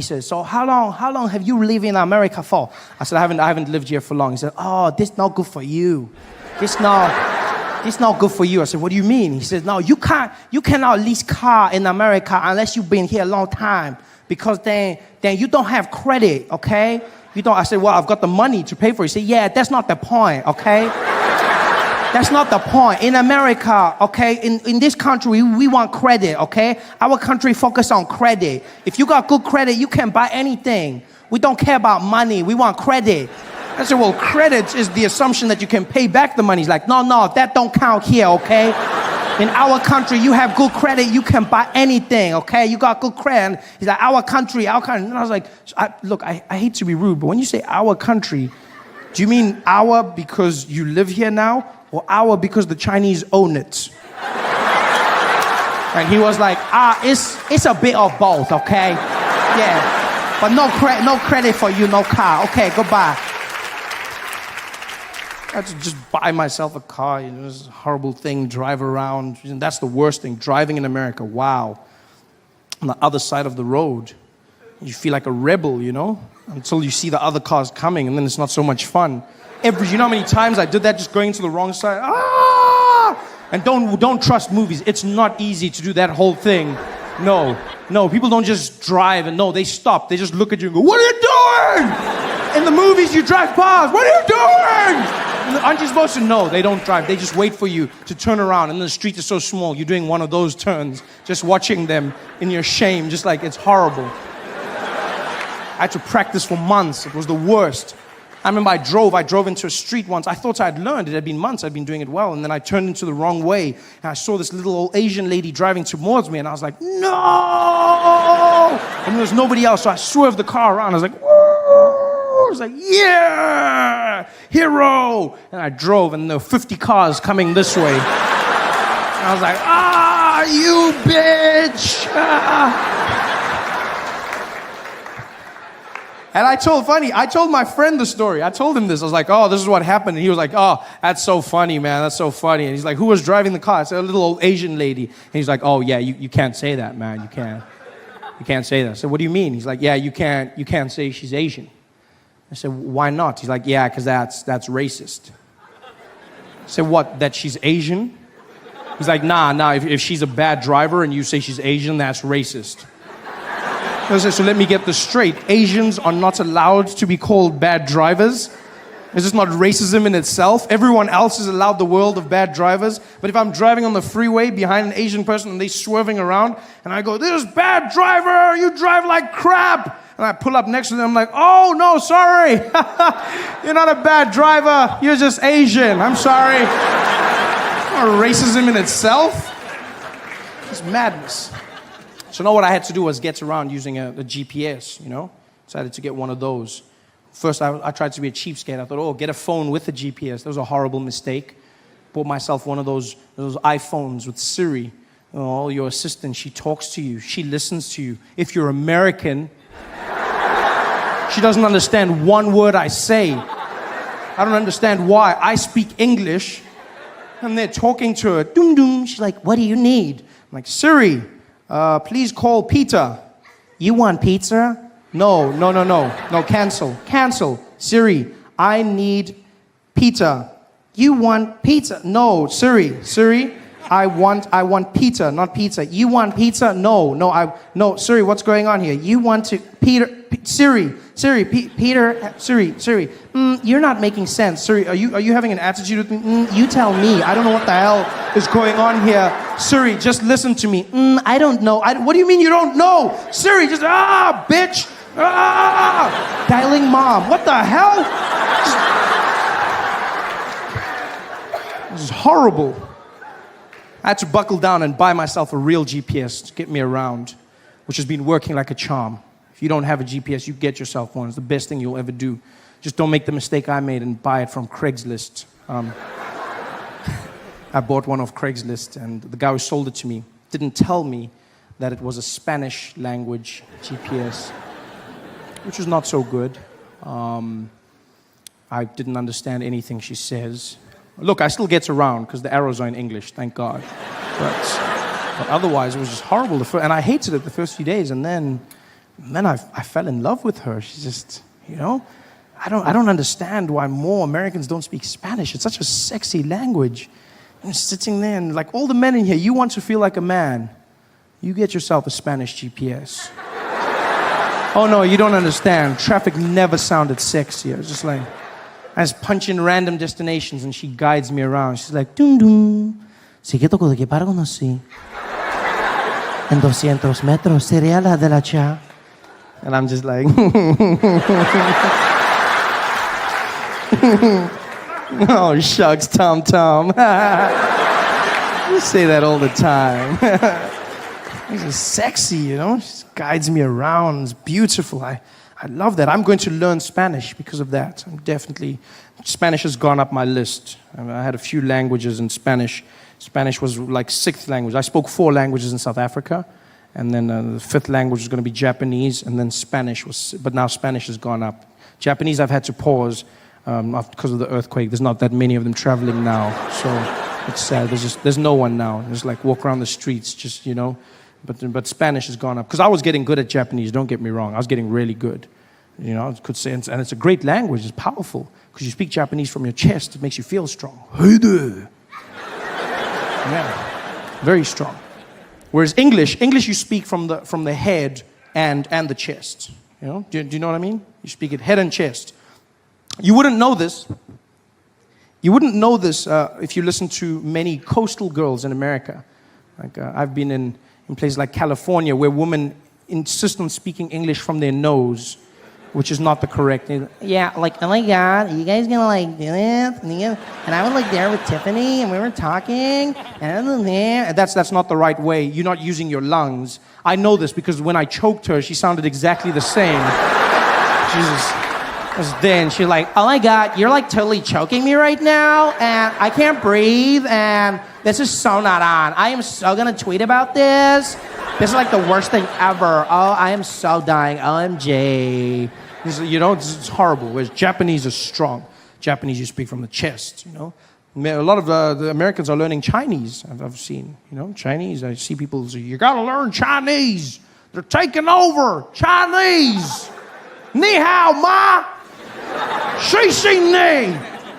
He said, so how long have you lived in America for? I said, I haven't lived here for long. He said, oh, this not good for you. This not good for you. I said, what do you mean? He said, no, you cannot lease car in America unless you've been here a long time, because then you don't have credit, okay? You don't. I said, well, I've got the money to pay for it. He said, yeah, that's not the point, okay? That's not the point. In America, okay, in this country, we want credit, okay? Our country focus on credit. If you got good credit, you can buy anything. We don't care about money. We want credit. I said, well, credit is the assumption that you can pay back the money. He's like, no, that don't count here, okay? In our country, you have good credit, you can buy anything, okay? You got good credit. And he's like, our country. And I was like, look, I hate to be rude, but when you say our country, do you mean our because you live here now? Or our because the Chinese own it? And he was like, it's a bit of both, okay? Yeah, but no credit for you, no car. Okay, goodbye. I had to just buy myself a car, you know, this horrible thing, drive around. And that's the worst thing, driving in America, wow. On the other side of the road, you feel like a rebel, you know? Until you see the other cars coming, and then it's not so much fun. You know how many times I did that, just going to the wrong side? And don't trust movies. It's not easy to do that whole thing. No, people don't just drive and no, they stop. They just look at you and go, what are you doing? In the movies, you drive past. What are you doing? Aren't you supposed to? No, they don't drive. They just wait for you to turn around, and the street is so small. You're doing one of those turns, just watching them in your shame, just like it's horrible. I had to practice for months. It was the worst. I remember I drove into a street once. I thought I'd learned. It had been months. I'd been doing it well. And then I turned into the wrong way. And I saw this little old Asian lady driving towards me. And I was like, no! And there was nobody else. So I swerved the car around. I was like, whoa! I was like, yeah! Hero! And I drove, and there were 50 cars coming this way. And I was like, you bitch! And I told my friend the story. I told him this. I was like, oh, this is what happened. And he was like, oh, that's so funny, man. That's so funny. And he's like, who was driving the car? I said, a little old Asian lady. And he's like, oh, yeah, you can't say that, man. You can't say that. I said, what do you mean? He's like, yeah, you can't say she's Asian. I said, why not? He's like, yeah, because that's racist. I said, what, that she's Asian? He's like, nah, if she's a bad driver and you say she's Asian, that's racist. I said, so let me get this straight. Asians are not allowed to be called bad drivers. Is this not racism in itself? Everyone else is allowed the world of bad drivers. But if I'm driving on the freeway behind an Asian person and they're swerving around, and I go, this bad driver, you drive like crap. And I pull up next to them, I'm like, oh, no, sorry. You're not a bad driver. You're just Asian. I'm sorry. It's not racism in itself. It's madness. So now what I had to do was get around using a GPS, you know? Decided to get one of those. First, I tried to be a cheapskate. I thought, get a phone with a GPS. That was a horrible mistake. Bought myself one of those iPhones with Siri. Oh, your assistant, she talks to you. She listens to you. If you're American, she doesn't understand one word I say. I don't understand why. I speak English, and they're talking to her. Doom, doom. She's like, what do you need? I'm like, Siri, please call Peter. You want pizza? No, cancel. Siri, I need pizza. You want pizza? No, Siri, I want pizza, not pizza. You want pizza? No, Siri, what's going on here? You want to, Siri, you're not making sense. Siri, are you having an attitude with me? You tell me. I don't know what the hell is going on here. Siri, just listen to me. I don't know. What do you mean you don't know? Siri, just, bitch. Dialing mom. What the hell? This is horrible. I had to buckle down and buy myself a real GPS to get me around, which has been working like a charm. If you don't have a GPS, you get yourself one. It's the best thing you'll ever do. Just don't make the mistake I made and buy it from Craigslist. I bought one off Craigslist, and the guy who sold it to me didn't tell me that it was a Spanish language GPS, which was not so good. I didn't understand anything she says. Look, I still get around because the arrows are in English, thank God. But otherwise, it was just horrible. And I hated it the first few days. And then And then I fell in love with her. She's just, I don't understand why more Americans don't speak Spanish. It's such a sexy language. I'm sitting there and like all the men in here, you want to feel like a man. You get yourself a Spanish GPS. Oh no, you don't understand. Traffic never sounded sexier. It's just like, I just punch in random destinations and she guides me around. She's like, dum dum. Sigue toco de que para conocí. En 200 metros sería la de la cha. And I'm just like, oh shucks, Tom Tom. You say that all the time. This is sexy, She just guides me around. It's beautiful. I love that. I'm going to learn Spanish because of that. Spanish has gone up my list. I had a few languages in Spanish. Spanish was like 6th language. I spoke 4 languages in South Africa. And then the 5th language was going to be Japanese. And then Spanish but now Spanish has gone up. Japanese I've had to pause because of the earthquake. There's not that many of them traveling now. So it's sad. There's no one now. There's like walk around the streets, just, But Spanish has gone up. Because I was getting good at Japanese, don't get me wrong. I was getting really good. I could say, and it's a great language. It's powerful. Because you speak Japanese from your chest, it makes you feel strong. Hey there. Yeah, very strong. Whereas English you speak from the head and the chest. Do you know what I mean? You speak it head and chest. You wouldn't know this. You wouldn't know this if you listen to many coastal girls in America. Like I've been in places like California where women insist on speaking English from their nose, which is not the correct. Yeah, like, oh my God, are you guys gonna like do this? And I was like there with Tiffany and we were talking, and that's not the right way. You're not using your lungs. I know this because when I choked her, she sounded exactly the same. Jesus. Then she's like, oh my God, you're like totally choking me right now, and I can't breathe, and this is so not on. I am so gonna tweet about this. This is like the worst thing ever. Oh, I am so dying. OMG. It's horrible. Whereas Japanese is strong. Japanese, you speak from the chest, A lot of the Americans are learning Chinese, I've seen. Chinese, I see people say, you gotta learn Chinese. They're taking over. Chinese. Ni hao ma. Shi xi ni.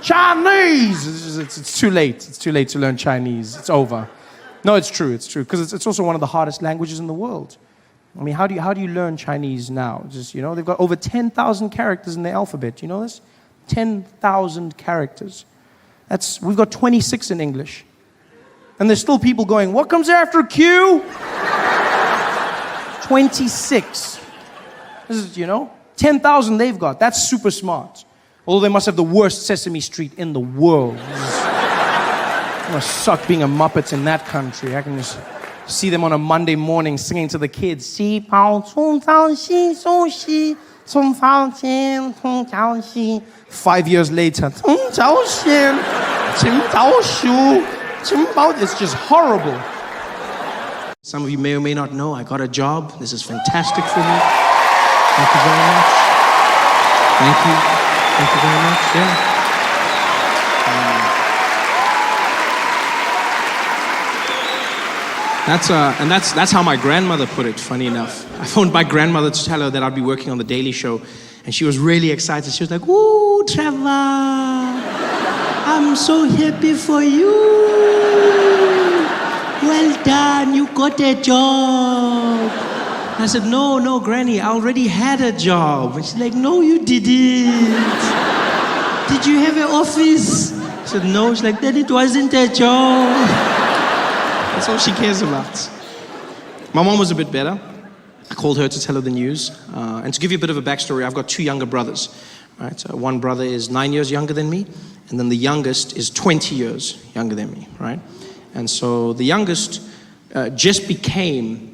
Chinese. It's too late. It's too late to learn Chinese. It's over. No, it's true. It's true. Because it's also one of the hardest languages in the world. I mean, how do you learn Chinese now? Just, they've got over 10,000 characters in the alphabet. You know this? 10,000 characters. We've got 26 in English. And there's still people going, what comes after Q? 26. This is, 10,000 they've got. That's super smart. Although they must have the worst Sesame Street in the world. It must suck being a Muppet in that country. I can just see them on a Monday morning singing to the kids. 5 years later, it's just horrible. Some of you may or may not know, I got a job. This is fantastic for me. Thank you very much. Thank you. Thank you very much. Yeah. That's how my grandmother put it, funny enough. I phoned my grandmother to tell her that I'd be working on The Daily Show, and she was really excited. She was like, "Ooh, Trevor, I'm so happy for you. Well done, you got a job." I said, no, Granny, I already had a job. And she's like, no, you didn't. Did you have an office? I said, no. She's like, then it wasn't a job. That's all she cares about. My mom was a bit better. I called her to tell her the news. And to give you a bit of a backstory, I've got 2 younger brothers. Right? One brother is 9 years younger than me, and then the youngest is 20 years younger than me. Right? And so the youngest just became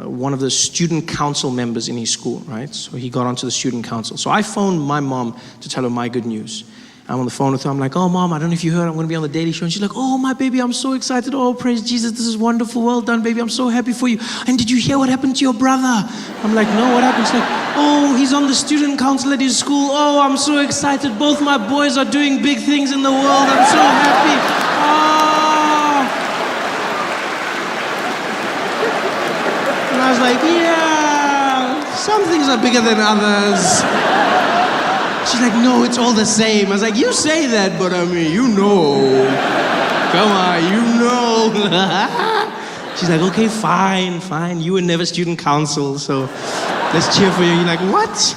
one of the student council members in his school, right? So he got onto the student council. So I phoned my mom to tell her my good news. I'm on the phone with her. I'm like, oh, Mom, I don't know if you heard, I'm going to be on The Daily Show. And she's like, oh, my baby, I'm so excited. Oh, praise Jesus. This is wonderful. Well done, baby. I'm so happy for you. And did you hear what happened to your brother? I'm like, no, what happened? She's like, oh, he's on the student council at his school. Oh, I'm so excited. Both my boys are doing big things in the world. I'm so happy. Oh. And I was like, yeah. some things are bigger than others. She's like, no, it's all the same. I was like, you say that, but I mean, you know. Come on, you know. She's like, okay, fine. You were never student council, so let's cheer for you. You're like, what?